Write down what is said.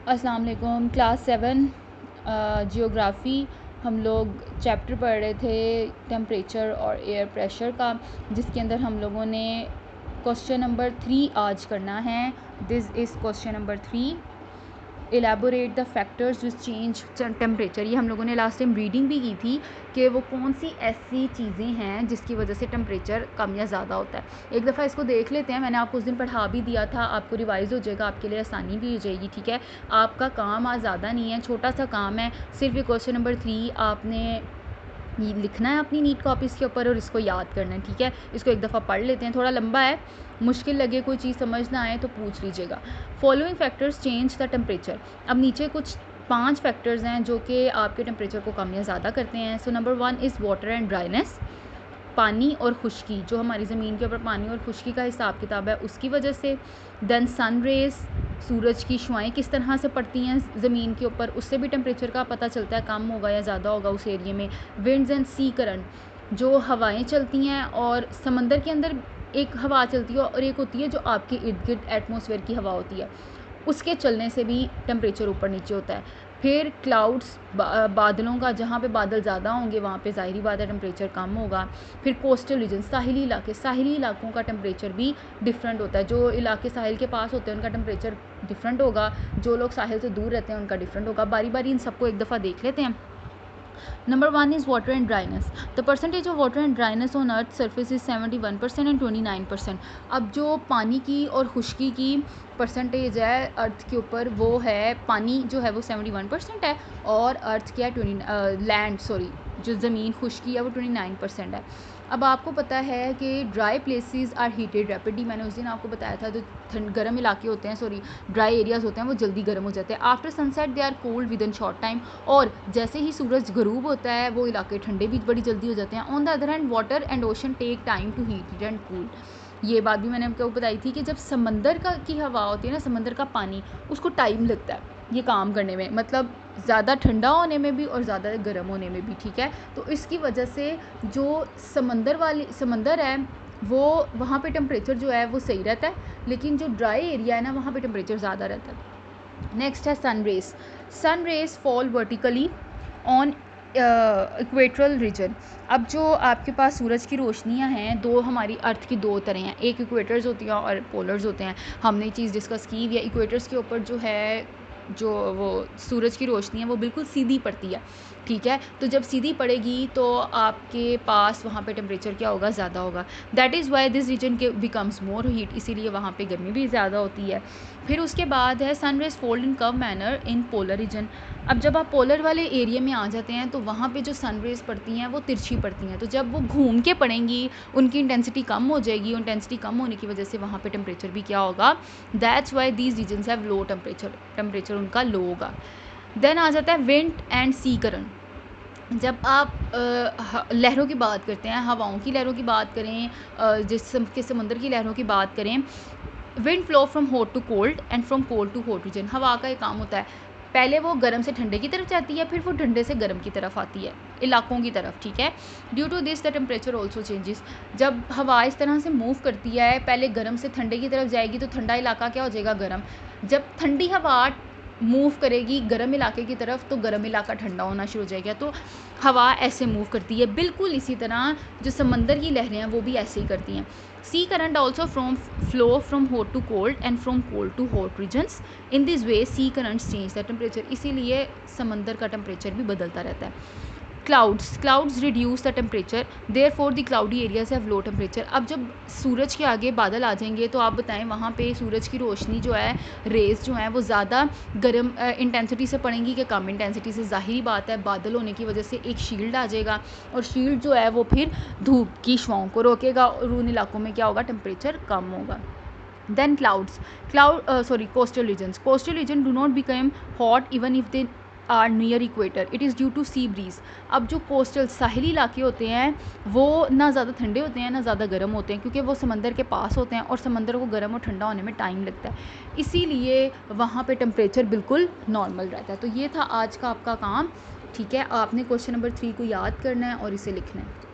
अस्सलाम वालेकुम। Class 7 geography हम लोग चैप्टर पढ़ रहे थे टेम्परेचर और एयर प्रेशर का, जिसके अंदर हम लोगों ने क्वेश्चन नंबर 3 आज करना है। This is question number 3, elaborate the factors which change temperature. ये हम लोगों ने लास्ट टाइम रीडिंग भी की थी कि वो कौन सी ऐसी चीज़ें हैं जिसकी वजह से टेम्परेचर कम या ज़्यादा होता है। एक दफ़ा इसको देख लेते हैं। मैंने आपको उस दिन पढ़ा भी दिया था, आपको रिवाइज़ हो जाएगा, आपके लिए आसानी भी हो जाएगी। ठीक है, आपका काम आज ज़्यादा नहीं है, छोटा सा काम है। सिर्फ ये क्वेश्चन नंबर 3 आपने ये लिखना है अपनी नीट कॉपीज़ के ऊपर और इसको याद करना है। ठीक है, इसको एक दफ़ा पढ़ लेते हैं। थोड़ा लंबा है, मुश्किल लगे, कोई चीज़ समझ ना आए तो पूछ लीजिएगा। Following factors change the temperature. अब नीचे कुछ 5 फैक्टर्स हैं जो कि आपके टेम्परेचर को कम या ज़्यादा करते हैं। So number 1 is water and dryness, पानी और खुश्की। जो हमारी ज़मीन के ऊपर पानी और खुश्की का हिसाब किताब है उसकी वजह से। देन सन रेज़, सूरज की शुआएँ किस तरह से पड़ती हैं ज़मीन के ऊपर, उससे भी टेम्परेचर का पता चलता है, कम होगा या ज़्यादा होगा उस एरिया में। विंड्स एंड सी करंट, जो हवाएं चलती हैं और समंदर के अंदर एक हवा चलती है और एक होती है जो आपके इर्द गिर्द एटमॉस्फेयर की हवा होती है, उसके चलने से भी टेम्परेचर ऊपर नीचे होता है। फिर क्लाउड्स, बादलों का, जहाँ पे बादल ज़्यादा होंगे वहाँ पे ज़ाहिरी बात है टेम्परेचर कम होगा। फिर कोस्टल रीजन, साहिली इलाके, साहिली इलाकों का टेम्परेचर भी डिफरेंट होता है। जो इलाके साहिल के पास होते हैं उनका टेम्परेचर डिफरेंट होगा, जो लोग साहिल से दूर रहते हैं उनका डिफरेंट होगा। बारी बारी इन सबको एक दफ़ा देख लेते हैं। Number 1 is water and dryness. The percentage of water and dryness on earth's surface is 71% and 29%. अब जो पानी की और खुश्की की परसेंटेज है अर्थ के ऊपर, वो है पानी जो है वो 71% है और अर्थ क्या है लैंड जो ज़मीन खुश्की है वो 29% है। अब आपको पता है कि dry places are heated rapidly. मैंने उस दिन आपको बताया था जो गर्म इलाके होते हैं, ड्राई एरियाज़ होते हैं, वो जल्दी गर्म हो जाते हैं। After sunset they are cold within short time, और जैसे ही सूरज गरूब होता है वो इलाके ठंडे भी बड़ी जल्दी हो जाते हैं। On the other hand water and ocean take time to heat and cool. ये बात भी मैंने आपको बताई थी कि जब समंदर की हवा होती है ना, समंदर का पानी, उसको टाइम लगता है ये काम करने में, मतलब ज़्यादा ठंडा होने में भी और ज़्यादा गर्म होने में भी। ठीक है, तो इसकी वजह से जो समंदर है वो वहाँ पे टेम्परेचर जो है वो सही रहता है, लेकिन जो ड्राई एरिया है ना वहाँ पे टेम्परेचर ज़्यादा रहता है। नेक्स्ट है sun rays. Sun rays fall vertically on equatorial region. अब जो आपके पास सूरज की रोशनियाँ हैं, दो हमारी अर्थ की दो तरह हैं, एक इक्वेटर्स होती हैं और पोलर्स होते हैं। हमने चीज़ डिस्कस की हुई है। इक्वेटर्स के ऊपर जो है जो वो सूरज की रोशनी है वो बिल्कुल सीधी पड़ती है। ठीक है, तो जब सीधी पड़ेगी तो आपके पास वहाँ पे टेम्परेचर क्या होगा, ज़्यादा होगा। That is why this region के बिकम्स मोर हीट, इसीलिए वहाँ पे गर्मी भी ज़्यादा होती है। फिर उसके बाद है sun rays fall in curve manner in polar region. अब जब आप पोलर वाले एरिया में आ जाते हैं तो वहाँ पे जो सन रेज पड़ती हैं वो तिरछी पड़ती हैं, तो जब वो घूम के पड़ेंगी उनकी इंटेंसिटी कम हो जाएगी। इंटेंसिटी कम होने की वजह से वहाँ पे टेम्परेचर भी क्या होगा, that's why these regions have low temperature उनका लो होगा। देन आ जाता है विंड एंड सी करंट। जब आप लहरों की बात करते हैं, हवाओं की लहरों की बात करें, जिस समंदर की लहरों की बात करें, wind flow from hot to cold and from cold to hot region. हवा का एक काम होता है, पहले वो गर्म से ठंडे की तरफ जाती है, फिर वो ठंडे से गर्म की तरफ आती है, इलाकों की तरफ। ठीक है, due to this the temperature also changes. जब हवा इस तरह से मूव करती है, पहले गर्म से ठंडे की तरफ जाएगी तो ठंडा इलाका क्या हो जाएगा, गर्म। जब ठंडी हवा मूव करेगी गर्म इलाके की तरफ तो गर्म इलाका ठंडा होना शुरू हो जाएगा। तो हवा ऐसे मूव करती है, बिल्कुल इसी तरह जो समंदर की लहरें हैं वो भी ऐसे ही करती हैं। Sea current also flow from hot to cold and from cold to hot regions. In this way sea currents change the temperature, इसीलिए समंदर का टेम्परेचर भी बदलता रहता है। Clouds reduce the temperature, therefore the cloudy areas have low temperature. अब जब सूरज के आगे बादल आ जाएंगे तो आप बताएं वहाँ पे सूरज की रोशनी जो है, रेज जो है वो ज़्यादा गर्म इंटेंसिटी से पड़ेंगी कि कम इंटेंसिटी से। ज़ाहिरी बात है बादल होने की वजह से एक शील्ड आ जाएगा और शील्ड जो है वो फिर धूप की शुआओं को रोकेगा और उन इलाकों में क्या होगा, टेम्परेचर कम होगा। Then coastal region do not become hot even if they are near equator. It is due to sea breeze. अब जो कोस्टल साहिली इलाके होते हैं वो ना ज़्यादा ठंडे होते हैं ना ज़्यादा गर्म होते हैं, क्योंकि वो समंदर के पास होते हैं और समंदर को गर्म और ठंडा होने में टाइम लगता है, इसीलिए वहाँ पे टेम्परेचर बिल्कुल नॉर्मल रहता है। तो ये था आज का आपका काम। ठीक है, आपने क्वेश्चन नंबर 3 को याद करना है और इसे लिखना है।